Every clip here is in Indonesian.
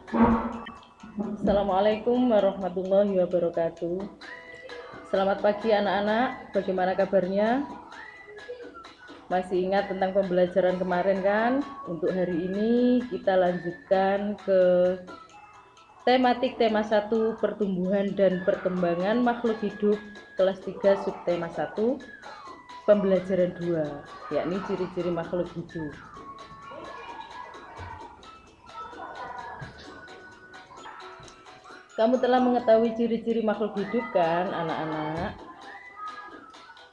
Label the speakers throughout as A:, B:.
A: Assalamualaikum warahmatullahi wabarakatuh. Selamat pagi anak-anak, bagaimana kabarnya? Masih ingat tentang pembelajaran kemarin kan? Untuk hari ini kita lanjutkan ke tematik tema 1 pertumbuhan dan perkembangan makhluk hidup kelas 3 subtema 1 pembelajaran 2, yakni ciri-ciri makhluk hidup. Kamu telah mengetahui ciri-ciri makhluk hidup kan anak-anak?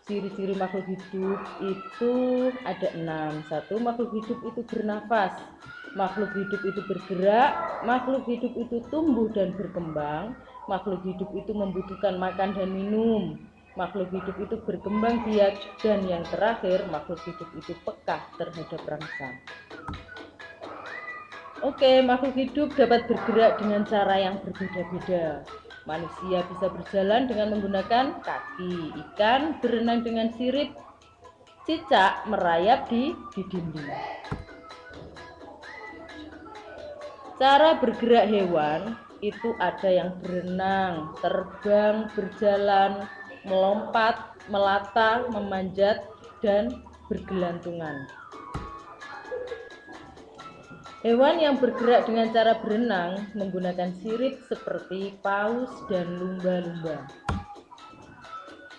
A: Ciri-ciri makhluk hidup itu ada 6. 1. Makhluk hidup itu bernafas. Makhluk hidup itu bergerak. Makhluk hidup itu tumbuh dan berkembang. Makhluk hidup itu membutuhkan makan dan minum. Makhluk hidup itu berkembang biak. Dan yang terakhir, makhluk hidup itu peka terhadap rangsang. Oke, makhluk hidup dapat bergerak dengan cara yang berbeda-beda. Manusia bisa berjalan dengan menggunakan kaki, ikan berenang dengan sirip, cicak merayap di dinding. Cara bergerak hewan itu ada yang berenang, terbang, berjalan, melompat, melata, memanjat, dan bergelantungan. Hewan yang bergerak dengan cara berenang menggunakan sirip seperti paus dan lumba-lumba.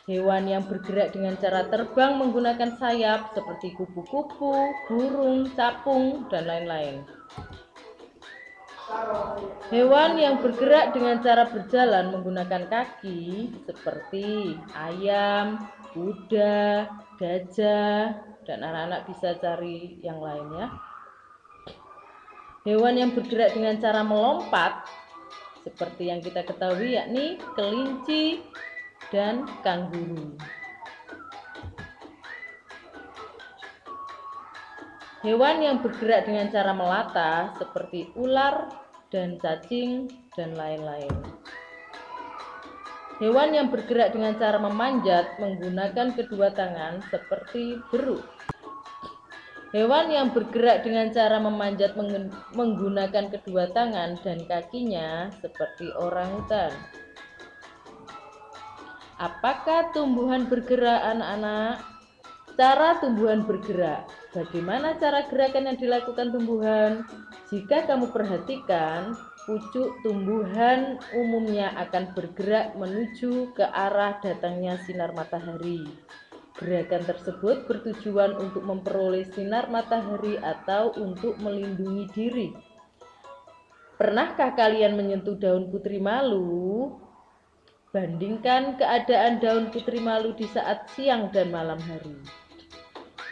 A: Hewan yang bergerak dengan cara terbang menggunakan sayap seperti kupu-kupu, burung, capung, dan lain-lain. Hewan yang bergerak dengan cara berjalan menggunakan kaki seperti ayam, kuda, gajah, dan anak-anak bisa cari yang lainnya. Hewan yang bergerak dengan cara melompat seperti yang kita ketahui yakni kelinci dan kanguru. Hewan yang bergerak dengan cara melata seperti ular dan cacing dan lain-lain. Hewan yang bergerak dengan cara memanjat menggunakan kedua tangan seperti beruk. Hewan yang bergerak dengan cara memanjat menggunakan kedua tangan dan kakinya seperti orangutan. Apakah tumbuhan bergerak, anak-anak? Cara tumbuhan bergerak. Bagaimana cara gerakan yang dilakukan tumbuhan? Jika kamu perhatikan, pucuk tumbuhan umumnya akan bergerak menuju ke arah datangnya sinar matahari. Gerakan tersebut bertujuan untuk memperoleh sinar matahari atau untuk melindungi diri. Pernahkah kalian menyentuh daun putri malu? Bandingkan keadaan daun putri malu di saat siang dan malam hari.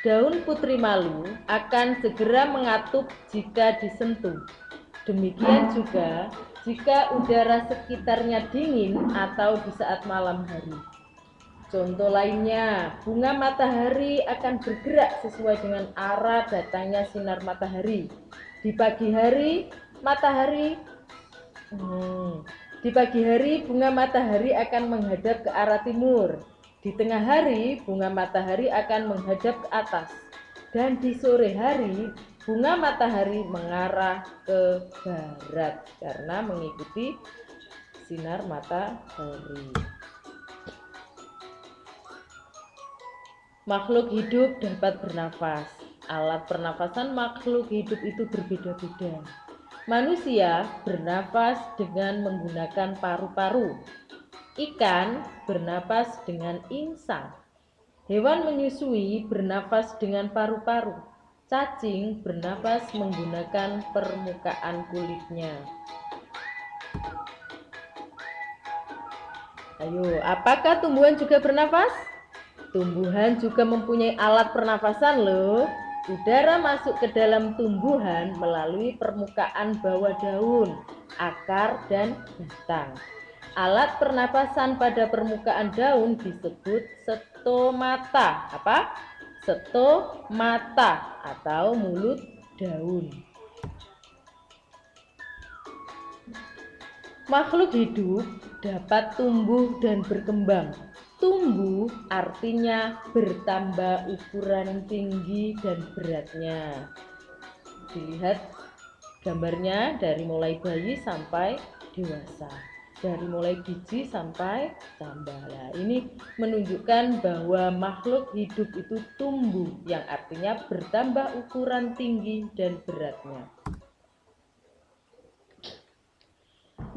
A: Daun putri malu akan segera mengatup jika disentuh. Demikian juga jika udara sekitarnya dingin atau di saat malam hari. Contoh lainnya, bunga matahari akan bergerak sesuai dengan arah datangnya sinar matahari. Di pagi hari, bunga matahari akan menghadap ke arah timur. Di tengah hari, bunga matahari akan menghadap ke atas. Dan di sore hari, bunga matahari mengarah ke barat karena mengikuti sinar matahari. Makhluk hidup dapat bernafas. Alat pernafasan makhluk hidup itu berbeda-beda. Manusia bernafas dengan menggunakan paru-paru. Ikan bernafas dengan insang. Hewan menyusui bernafas dengan paru-paru. Cacing bernafas menggunakan permukaan kulitnya. Ayo, apakah tumbuhan juga bernafas? Tumbuhan juga mempunyai alat pernafasan loh. Udara masuk ke dalam tumbuhan melalui permukaan bawah daun, akar, dan batang. Alat pernapasan pada permukaan daun disebut stomata. Apa? Stomata atau mulut daun. Makhluk hidup dapat tumbuh dan berkembang. Tumbuh artinya bertambah ukuran tinggi dan beratnya. Dilihat Gambarnya dari mulai bayi sampai dewasa, dari mulai biji sampai cambala. Ini menunjukkan bahwa makhluk hidup itu tumbuh, yang artinya bertambah ukuran, tinggi, dan beratnya.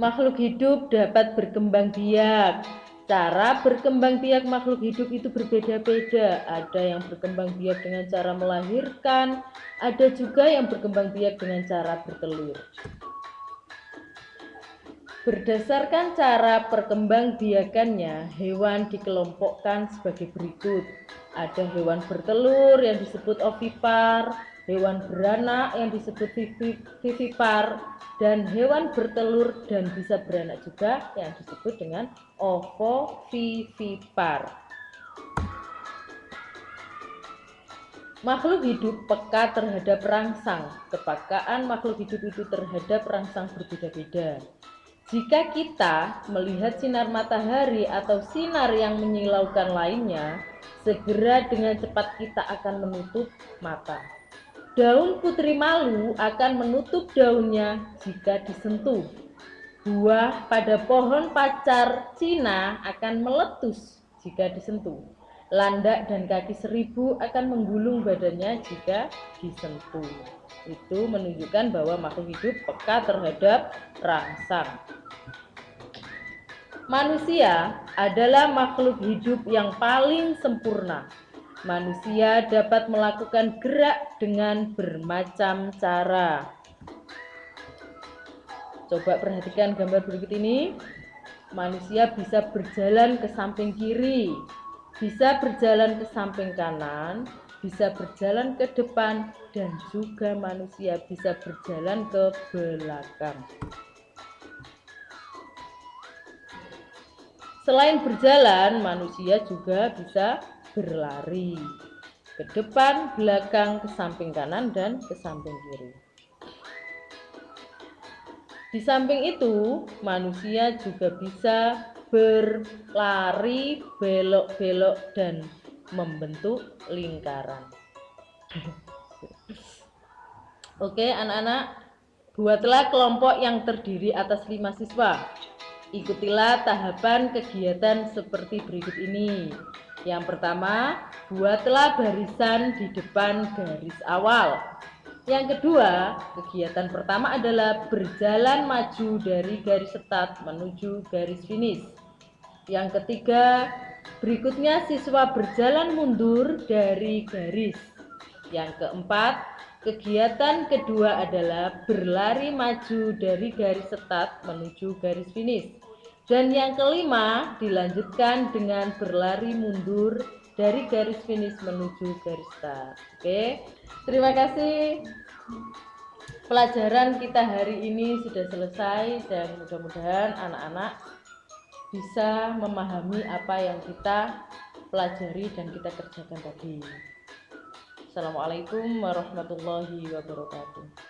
A: Makhluk hidup dapat berkembang biak. Cara berkembang biak makhluk hidup itu berbeda-beda. Ada yang berkembang biak dengan cara melahirkan, ada juga yang berkembang biak dengan cara bertelur. Berdasarkan cara perkembangbiakannya, hewan dikelompokkan sebagai berikut. Ada hewan bertelur yang disebut ovipar, hewan beranak yang disebut vivipar, dan hewan bertelur dan bisa beranak juga yang disebut dengan ovovivipar. Makhluk hidup peka terhadap rangsang. Kepekaan makhluk hidup itu terhadap rangsang berbeda-beda. Jika kita melihat sinar matahari atau sinar yang menyilaukan lainnya, segera dengan cepat kita akan menutup mata. Daun putri malu akan menutup daunnya jika disentuh. Buah pada pohon pacar Cina akan meletus jika disentuh. Landak dan kaki seribu akan menggulung badannya jika disentuh. Itu menunjukkan bahwa makhluk hidup peka terhadap rangsang. Manusia adalah makhluk hidup yang paling sempurna. Manusia dapat melakukan gerak dengan bermacam cara. Coba perhatikan gambar berikut ini. Manusia bisa berjalan ke samping kiri, bisa berjalan ke samping kanan, bisa berjalan ke depan, dan juga manusia bisa berjalan ke belakang. Selain berjalan, manusia juga bisa berlari ke depan, belakang, ke samping kanan, dan ke samping kiri. Di samping itu, manusia juga bisa berlari, belok-belok, dan membentuk lingkaran. Oke, anak-anak, buatlah kelompok yang terdiri atas 5 siswa. Ikutilah tahapan kegiatan seperti berikut ini. Yang pertama, buatlah barisan di depan garis awal. Yang kedua, kegiatan pertama adalah berjalan maju dari garis start menuju garis finish. Yang ketiga, berikutnya siswa berjalan mundur dari garis. Yang keempat, kegiatan kedua adalah berlari maju dari garis start menuju garis finish. Dan yang kelima, dilanjutkan dengan berlari mundur dari garis finish menuju garis start. Oke, terima kasih. Pelajaran kita hari ini sudah selesai dan mudah-mudahan anak-anak bisa memahami apa yang kita pelajari dan kita kerjakan tadi. Assalamualaikum warahmatullahi wabarakatuh.